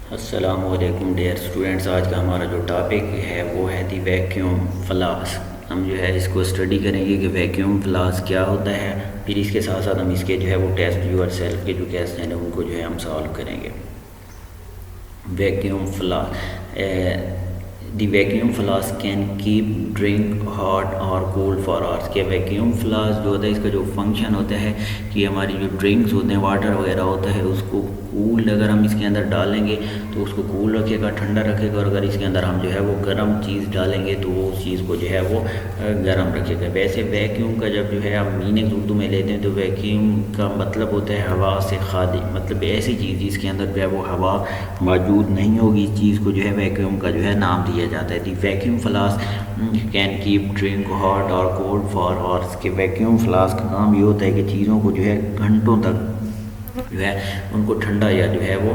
अस्सलामुअलैकुम dear students. आज का हमारा जो टॉपिक है वो है दी वैक्यूम फ्लास्क। हम जो है इसको स्टडी करेंगे कि वैक्यूम फ्लास्क क्या होता है, फिर इसके साथ साथ हम इसके जो है वो टेस्ट यूर सेल्फ के जो क्वेश्चन है उनको जो है हम सॉल्व करेंगे। Vacuum flask the vacuum flask can keep drink hot और कोल्ड फॉर आवर्स। के वैक्यूम फ्लास्क जो होता है इसका जो फंक्शन होता है कि हमारी जो ड्रिंक्स होते हैं वाटर वगैरह होता है उसको कूल अगर हम इसके अंदर डालेंगे तो उसको कूल रखेगा, ठंडा रखेगा, और अगर इसके अंदर हम जो है वो गर्म चीज़ डालेंगे तो वो उस चीज़ को जो है वो गर्म रखेगा। वैसे वैक्यूम का जब जो है हम मीनिंग उर्दू में लेते हैं तो वैक्यूम का मतलब होता है हवा से खाली, मतलब ऐसी चीज़ जिसके अंदर जो है वो हवा मौजूद नहीं होगी, इस चीज़ को जो है वैक्यूम का जो है नाम दिया जाता है। The vacuum flask can keep drink hot और कोल्ड फॉर आवर्स। के वैक्यूम फ्लास्क का काम ये होता है कि चीज़ों को जो है घंटों तक जो है उनको ठंडा या जो है वो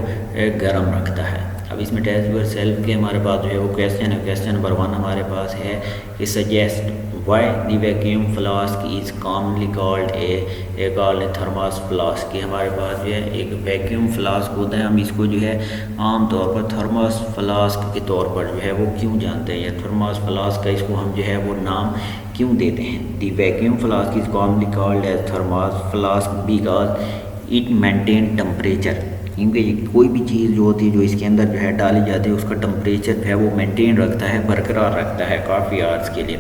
गर्म रखता है। अब इसमें टेस्ट यूर सेल्फ के हमारे पास जो है वो क्वेश्चन है। क्वेश्चन नंबर 1 हमारे पास है कि suggest why the vacuum flask is commonly called a thermos flask. कि हमारे पास जो है एक वैक्यूम फ्लास्क होता है, हम इसको जो है आम तौर पर थर्मस फ्लास्क के तौर पर जो है वो क्यों जानते हैं, या थर्मस फ्लास्क का इसको हम जो है वो नाम क्यों देते हैं। The vacuum flask is commonly called as thermos flask because it maintain temperature. क्योंकि कोई भी चीज़ जो होती है जो इसके अंदर जो है डाली जाती है उसका टेम्परेचर जो है वो मेंटेन रखता है, बरकरार रखता है काफ़ी आवर्स के लिए।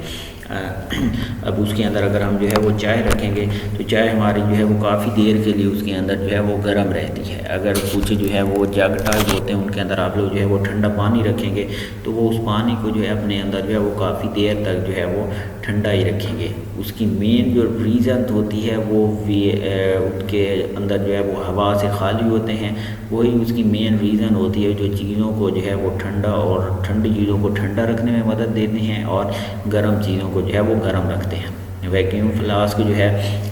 अब उसके अंदर अगर हम जो है वो चाय रखेंगे तो चाय हमारी जो है वो काफ़ी देर के लिए उसके अंदर जो है वो गर्म रहती है। अगर कुछ जो है वो जग टाइप होते हैं उनके अंदर आप लोग जो है वो ठंडा पानी रखेंगे तो वो उस पानी को जो है अपने अंदर जो है वो काफ़ी देर तक जो है वो ठंडा ही रखेंगे। उसकी मेन जो रीज़न होती है वो उनके अंदर जो है वो हवा से खाली होते हैं, वही उसकी मेन रीज़न होती है जो चीज़ों को जो है वो ठंडा और ठंडी चीज़ों को ठंडा रखने में मदद देते हैं और गर्म चीज़ों को जो है वो गर्म रखते हैं। वैक्यूम फ्लास्क जो है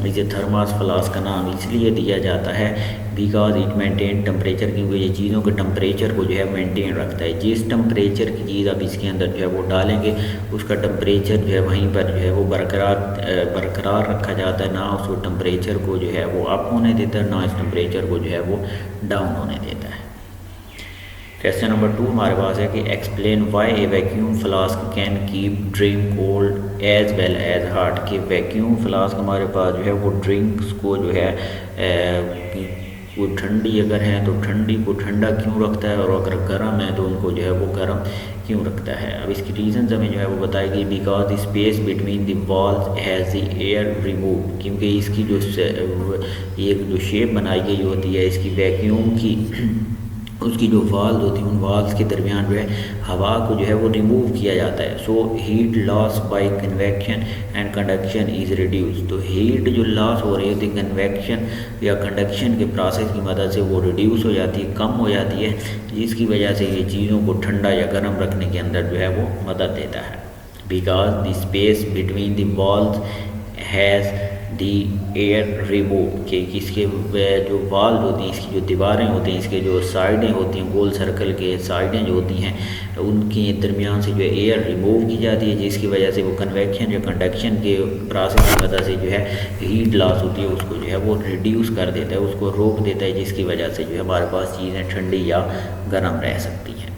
इसे थर्मस फ्लास्क का नाम इसलिए दिया जाता है बिकॉज इट मेंटेन टेम्परेचर, क्योंकि ये चीज़ों के टेम्परेचर को जो है मेंटेन रखता है। जिस टेम्परेचर की चीज़ आप इसके अंदर जो है वो डालेंगे उसका टेम्परेचर जो है वहीं पर जो है वो बरकरार रखा जाता है, ना उसको टेम्परेचर को जो है वो अप होने देता है, ना इस टेम्परेचर को जो है वो डाउन होने देता है। क्वेश्चन नंबर 2 हमारे पास है कि explain why a vacuum flask can keep drink cold as well as hot. कि वैक्यूम फ्लास्क हमारे पास जो है वो ड्रिंक्स को जो है वो ठंडी अगर है तो ठंडी को ठंडा क्यों रखता है, और अगर गर्म है तो उनको जो है वो गर्म क्यों रखता है। अब इसकी रीज़न हमें जो है वो बताएगी because the space between the walls has the air remove. क्योंकि इसकी जो एक जो शेप बनाई गई होती है इसकी वैक्यूम की, उसकी जो वाल्स होती हैं उन वाल्स के दरमियान जो है हवा को जो है वो रिमूव किया जाता है। So heat loss by convection and conduction is reduce. तो हीट जो लॉस हो रही होती है कन्वेक्शन या कंडक्शन के प्रोसेस की मदद से वो रिड्यूस हो जाती है, कम हो जाती है, जिसकी वजह से ये चीज़ों को ठंडा या गर्म रखने के अंदर जो है वो मदद देता है। Because the space between the walls has the air remove. के इसके जो वाल होती हैं, इसकी जो दीवारें होती हैं, इसके जो साइडें होती हैं, गोल सर्कल के साइडें जो होती हैं उनके दरमियान से जो एयर रिमूव की जाती है, जिसकी वजह से वो कन्वेक्शन या कंडक्शन के प्रोसेस की वजह से जो है हीट लॉस होती है उसको जो है वो रिड्यूस कर देता है, उसको रोक देता है, जिसकी वजह से जो है हमारे पास चीज़ें ठंडी या गर्म रह सकती हैं।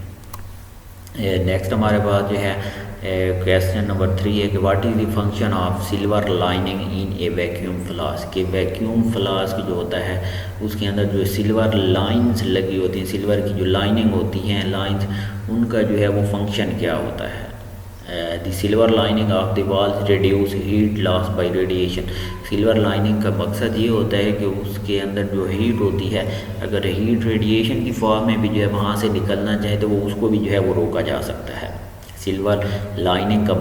नेक्स्ट हमारे पास जो है क्वेश्चन नंबर 3 है कि what is the function of silver lining in A vacuum flask. के वैक्यूम फ्लास्क जो होता है उसके अंदर जो सिल्वर लाइंस लगी होती हैं, सिल्वर की जो लाइनिंग होती हैं लाइंस, उनका जो है वो फंक्शन क्या होता है। The silver lining of the walls reduce heat loss by radiation. Silver lining का मकसद ये होता है कि उसके अंदर जो हीट होती है अगर हीट रेडिएशन की फॉर्म में भी जो है वहाँ से निकलना चाहे तो वो उसको भी जो है वो रोका जा सकता है। सिल्वर लाइनिंग का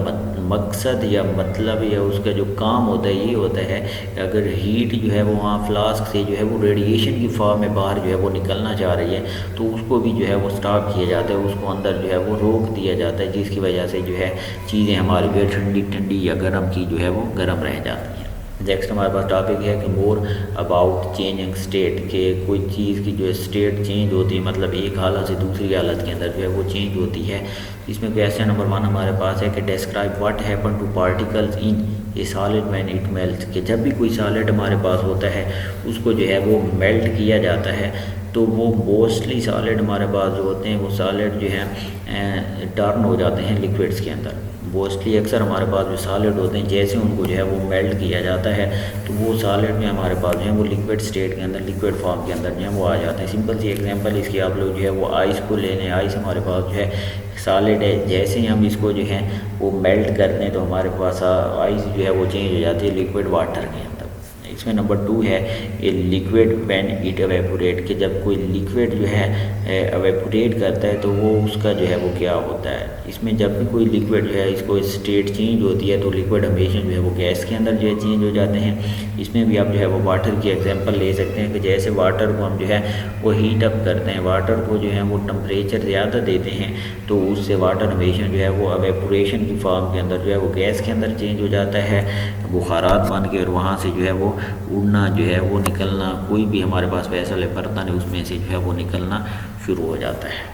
मकसद या मतलब या उसका जो काम होता है ये होता है कि अगर हीट जो है वो वहाँ फ्लास्क से जो है वो रेडिएशन की फॉर्म में बाहर जो है वो निकलना चाह रही है तो उसको भी जो है वो स्टॉप किया जाता है, उसको अंदर जो है वो रोक दिया जाता है, जिसकी वजह से जो है चीज़ें हमारी जो है ठंडी ठंडी या गर्म की जो है वो गर्म रह जाती हैं। नेक्स्ट हमारे पास टॉपिक है कि मोर अबाउट चेंजिंग स्टेट। के कोई चीज़ की जो स्टेट चेंज होती है, मतलब एक हालत से दूसरी हालत के अंदर जो है वो चेंज होती है। इसमें क्वेश्चन नंबर 1 हमारे पास है कि describe what happen two particles in A solid when it melt. कि जब भी कोई सॉलिड हमारे पास होता है उसको जो है वो मेल्ट किया जाता है तो वो मोस्टली सॉलिड हमारे पास जो होते हैं वो सॉलिड जो है टर्न हो जाते हैं लिक्विड्स के अंदर। मोस्टली अक्सर हमारे पास जो सॉलिड होते हैं जैसे उनको जो है वो मेल्ट किया जाता है तो वो सॉलिड में हमारे पास जो है वो लिक्विड स्टेट के अंदर, लिक्विड फॉर्म के अंदर जो है वो आ जाते हैं। सिंपल सी एग्जांपल इसकी आप लोग जो है वो आइस को ले लें। आइस हमारे पास जो है सॉलिड है, जैसे ही हम इसको जो है वो मेल्ट करते हैं तो हमारे पास आइस जो है वो चेंज हो जाती है लिक्विड वाटर के अंदर। इसमें नंबर 2 है ये लिक्विड व्हेन इट एवेपोरेट, कि जब कोई लिक्विड जो है एवेपोरेट करता है तो वो उसका जो है वो क्या होता है। इसमें जब भी कोई लिक्विड जो है इसको स्टेट चेंज होती है तो लिक्विड हमेशा जो है वो गैस के अंदर जो है चेंज हो जाते हैं। इसमें भी आप जो है वो वाटर की एग्जांपल ले सकते हैं कि जैसे वाटर को हम जो है वो हीट अप करते हैं, वाटर को जो है वो टेम्परेचर ज़्यादा देते हैं तो उससे वाटर हमेशा जो है वो एवेपोरेशन की फॉर्म के अंदर जो है वो गैस के अंदर चेंज हो जाता है, बुखारात बन के, और वहाँ से जो है वो उड़ना जो है वो निकलना, कोई भी हमारे पास वैसा बर्तन है उसमें से जो है वो निकलना शुरू हो जाता है।